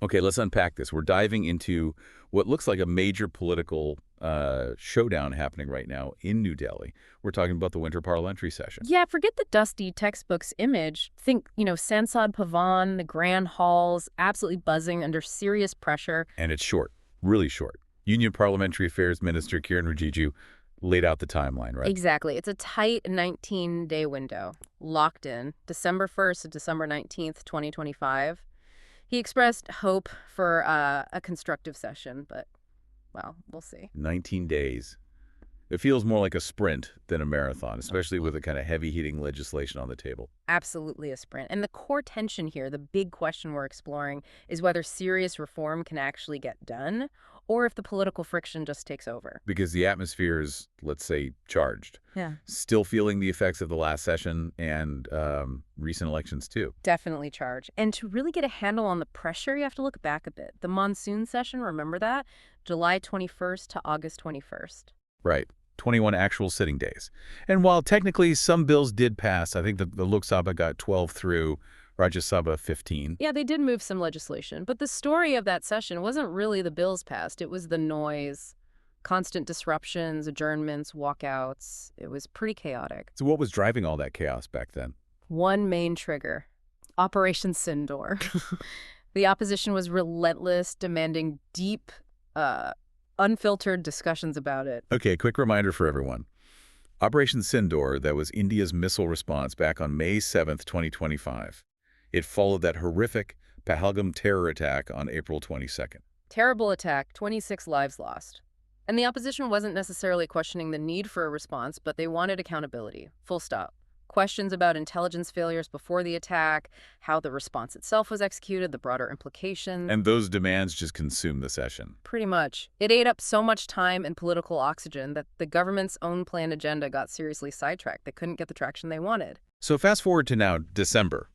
Okay, let's unpack this. We're diving into what looks like a major political showdown happening right now in New Delhi. We're talking about the winter parliamentary session. Yeah, forget the dusty textbooks image. Think, Sansad Pavan, the grand halls, absolutely buzzing under serious pressure. And it's short, really short. Union Parliamentary Affairs Minister Kiren Rijiju laid out the timeline, right? Exactly. It's a tight 19-day window, locked in, December 1st to December 19th, 2025. He expressed hope for a constructive session, but, well, we'll see. 19 days. It feels more like a sprint than a marathon, especially with the kind of heavy-hitting legislation on the table. Absolutely a sprint. And the core tension here, the big question we're exploring, is whether serious reform can actually get done or if the political friction just takes over. Because the atmosphere is, let's say, charged. Yeah. Still feeling the effects of the last session and recent elections, too. Definitely charged. And to really get a handle on the pressure, you have to look back a bit. The monsoon session, remember that? July 21st to August 21st. Right. 21 actual sitting days. And while technically some bills did pass, I think the Lok Sabha got 12 through, Rajya Sabha 15. Yeah, they did move some legislation, but the story of that session wasn't really the bills passed. It was the noise, constant disruptions, adjournments, walkouts. It was pretty chaotic. So what was driving all that chaos back then? One main trigger, Operation Sindoor. The opposition was relentless, demanding deep, unfiltered discussions about it. Okay, quick reminder for everyone. Operation Sindoor, that was India's missile response back on May 7th, 2025. It followed that horrific Pahalgam terror attack on April 22nd. Terrible attack, 26 lives lost. And the opposition wasn't necessarily questioning the need for a response, but they wanted accountability, full stop. Questions about intelligence failures before the attack, how the response itself was executed, the broader implications. And those demands just consumed the session. Pretty much. It ate up so much time and political oxygen that the government's own planned agenda got seriously sidetracked. They couldn't get the traction they wanted. So fast forward to now, December.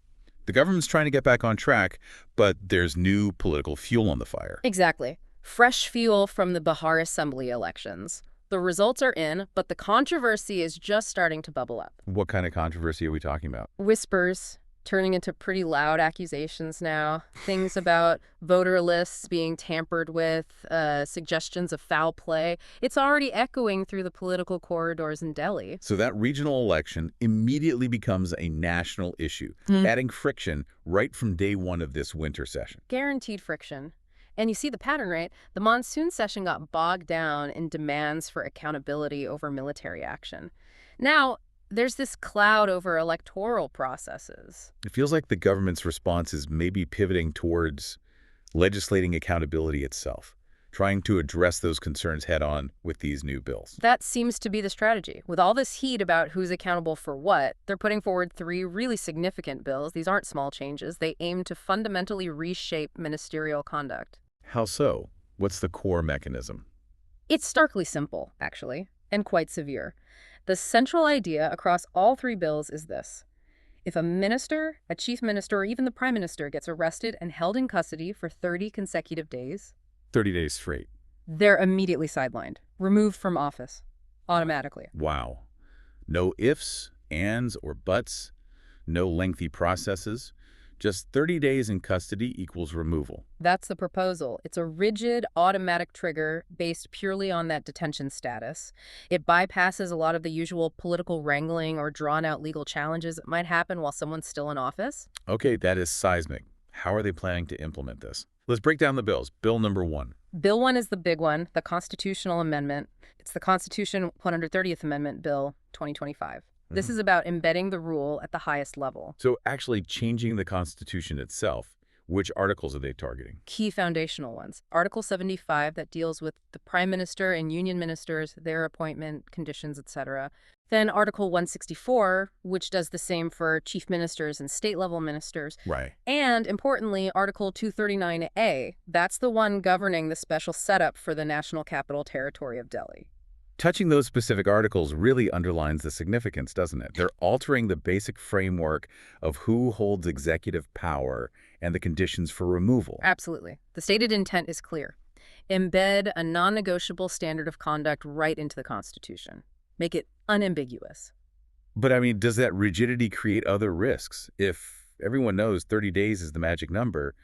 The government's trying to get back on track, but there's new political fuel on the fire. Exactly. Fresh fuel from the Bihar Assembly elections. The results are in, but the controversy is just starting to bubble up. What kind of controversy are we talking about? Whispers turning into pretty loud accusations now. Things about voter lists being tampered with, suggestions of foul play. It's already echoing through the political corridors in Delhi. So that regional election immediately becomes a national issue, adding friction right from day one of this winter session. Guaranteed friction. And you see the pattern, right? The monsoon session got bogged down in demands for accountability over military action. Now, there's this cloud over electoral processes. It feels like the government's response is maybe pivoting towards legislating accountability itself, trying to address those concerns head-on with these new bills. That seems to be the strategy. With all this heat about who's accountable for what, they're putting forward 3 really significant bills. These aren't small changes. They aim to fundamentally reshape ministerial conduct. How so? What's the core mechanism? It's starkly simple, actually, and quite severe. The central idea across all 3 bills is this. If a minister, a chief minister, or even the prime minister gets arrested and held in custody for 30 consecutive days, 30 days straight. they're immediately sidelined, removed from office, automatically. Wow. No ifs, ands, or buts, no lengthy processes. Just 30 days in custody equals removal. That's the proposal. It's a rigid, automatic trigger based purely on that detention status. It bypasses a lot of the usual political wrangling or drawn-out legal challenges that might happen while someone's still in office. Okay, that is seismic. How are they planning to implement this? Let's break down the bills. Bill number 1. Bill 1 is the big one, the constitutional amendment. It's the Constitution 130th Amendment Bill 2025. This is about embedding the rule at the highest level. So actually changing the Constitution itself. Which articles are they targeting? Key foundational ones. Article 75 that deals with the prime minister and union ministers, their appointment, conditions, etc. Then Article 164, which does the same for chief ministers and state-level ministers. Right. And importantly, Article 239A. That's the one governing the special setup for the National Capital Territory of Delhi. Touching those specific articles really underlines the significance, doesn't it? They're altering the basic framework of who holds executive power and the conditions for removal. Absolutely. The stated intent is clear. Embed a non-negotiable standard of conduct right into the Constitution. Make it unambiguous. But I mean, does that rigidity create other risks? If everyone knows 30 days is the magic number,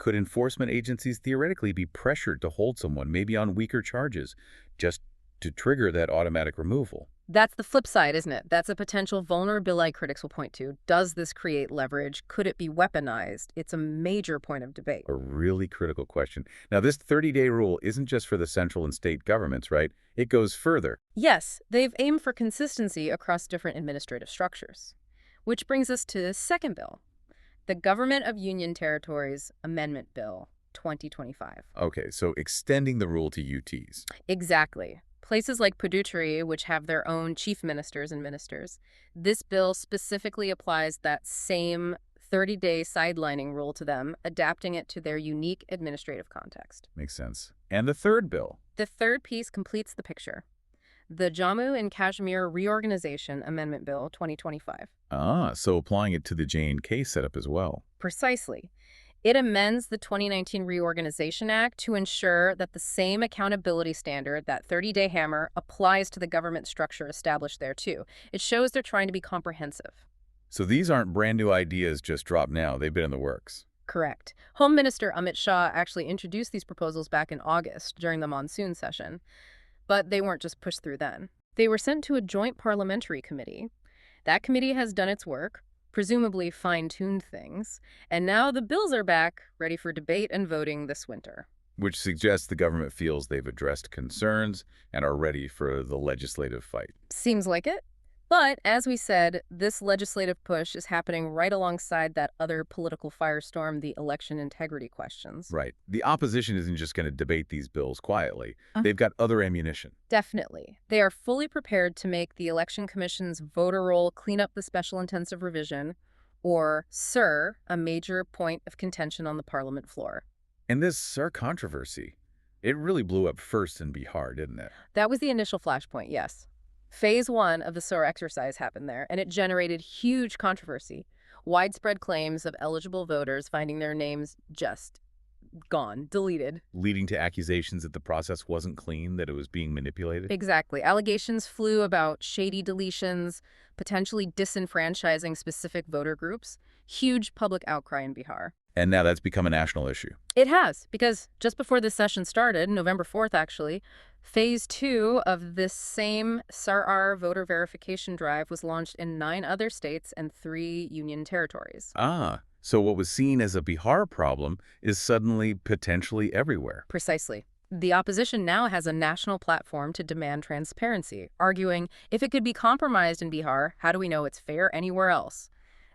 Could enforcement agencies theoretically be pressured to hold someone, maybe on weaker charges, just to trigger that automatic removal? That's the flip side, isn't it? That's a potential vulnerability critics will point to. Does this create leverage? Could it be weaponized? It's a major point of debate. A really critical question. Now, this 30-day rule isn't just for the central and state governments, right? It goes further. Yes, they've aimed for consistency across different administrative structures. Which brings us to the second bill, the Government of Union Territories Amendment Bill 2025. Okay, so extending the rule to UTs. Exactly. Places like Puducherry, which have their own chief ministers and ministers, this bill specifically applies that same 30-day sidelining rule to them, adapting it to their unique administrative context. Makes sense. And the third bill. The third piece completes the picture. The Jammu and Kashmir Reorganization Amendment Bill 2025. Ah, so applying it to the J&K setup as well. Precisely. It amends the 2019 Reorganization Act to ensure that the same accountability standard, that 30-day hammer, applies to the government structure established there too. It shows they're trying to be comprehensive. So these aren't brand new ideas just dropped now. They've been in the works. Correct. Home Minister Amit Shah actually introduced these proposals back in August during the monsoon session. But they weren't just pushed through then. They were sent to a joint parliamentary committee. That committee has done its work, presumably fine-tuned things, and now the bills are back, ready for debate and voting this winter. Which suggests the government feels they've addressed concerns and are ready for the legislative fight. Seems like it. But, as we said, this legislative push is happening right alongside that other political firestorm, the election integrity questions. Right. The opposition isn't just going to debate these bills quietly. They've got other ammunition. Definitely. They are fully prepared to make the Election Commission's voter roll clean up the special intensive revision, or SIR, a major point of contention on the parliament floor. And this SIR controversy, it really blew up first in Bihar, didn't it? That was the initial flashpoint, yes. Phase 1 of the SIR exercise happened there, and it generated huge controversy. Widespread claims of eligible voters finding their names just gone, deleted. Leading to accusations that the process wasn't clean, that it was being manipulated. Exactly. Allegations flew about shady deletions, potentially disenfranchising specific voter groups. Huge public outcry in Bihar. And now that's become a national issue. It has, because just before this session started, November 4th actually, Phase 2 of this same SAR voter verification drive was launched in 9 other states and 3 union territories. Ah, so what was seen as a Bihar problem is suddenly potentially everywhere. Precisely. The opposition now has a national platform to demand transparency, arguing if it could be compromised in Bihar, how do we know it's fair anywhere else?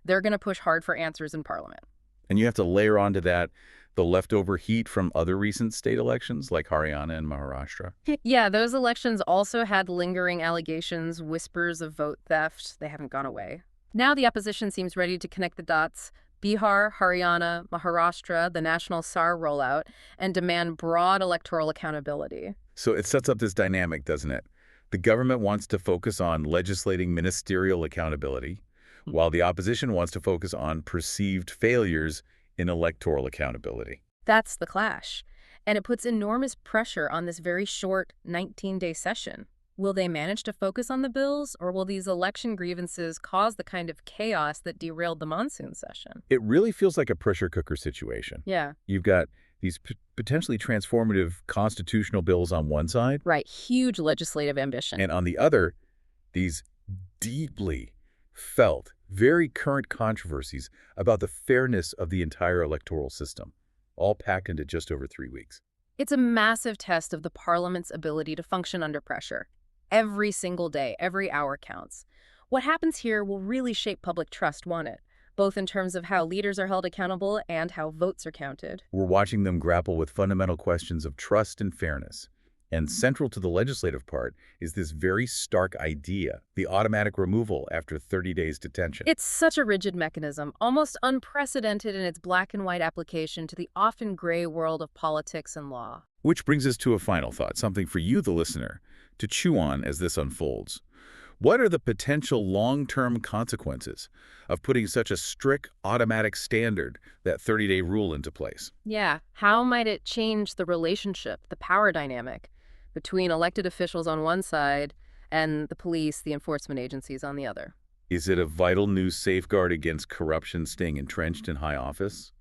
They're going to push hard for answers in Parliament. And you have to layer onto that the leftover heat from other recent state elections like Haryana and Maharashtra. Yeah, those elections also had lingering allegations, whispers of vote theft. They haven't gone away. Now the opposition seems ready to connect the dots. Bihar, Haryana, Maharashtra, the national SAR rollout, and demand broad electoral accountability. So it sets up this dynamic, doesn't it? The government wants to focus on legislating ministerial accountability, while the opposition wants to focus on perceived failures in electoral accountability. That's the clash. And it puts enormous pressure on this very short 19-day session. Will they manage to focus on the bills, or will these election grievances cause the kind of chaos that derailed the monsoon session? It really feels like a pressure cooker situation. Yeah. You've got these potentially transformative constitutional bills on one side. Right. Huge legislative ambition. And on the other, these deeply felt, very current controversies about the fairness of the entire electoral system, all packed into just over 3 weeks. It's a massive test of the parliament's ability to function under pressure. Every single day, every hour counts. What happens here will really shape public trust, won't it? Both in terms of how leaders are held accountable and how votes are counted. We're watching them grapple with fundamental questions of trust and fairness. And central to the legislative part is this very stark idea, the automatic removal after 30 days detention. It's such a rigid mechanism, almost unprecedented in its black and white application to the often gray world of politics and law. Which brings us to a final thought, something for you, the listener, to chew on as this unfolds. What are the potential long-term consequences of putting such a strict automatic standard, that 30-day rule, into place? Yeah, how might it change the relationship, the power dynamic, between elected officials on one side and the police, the enforcement agencies on the other? Is it a vital new safeguard against corruption staying entrenched in high office?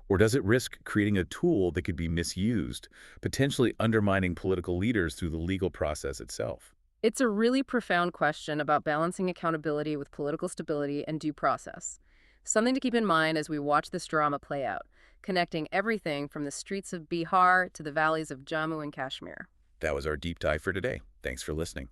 Or does it risk creating a tool that could be misused, potentially undermining political leaders through the legal process itself? It's a really profound question about balancing accountability with political stability and due process. Something to keep in mind as we watch this drama play out, connecting everything from the streets of Bihar to the valleys of Jammu and Kashmir. That was our deep dive for today. Thanks for listening.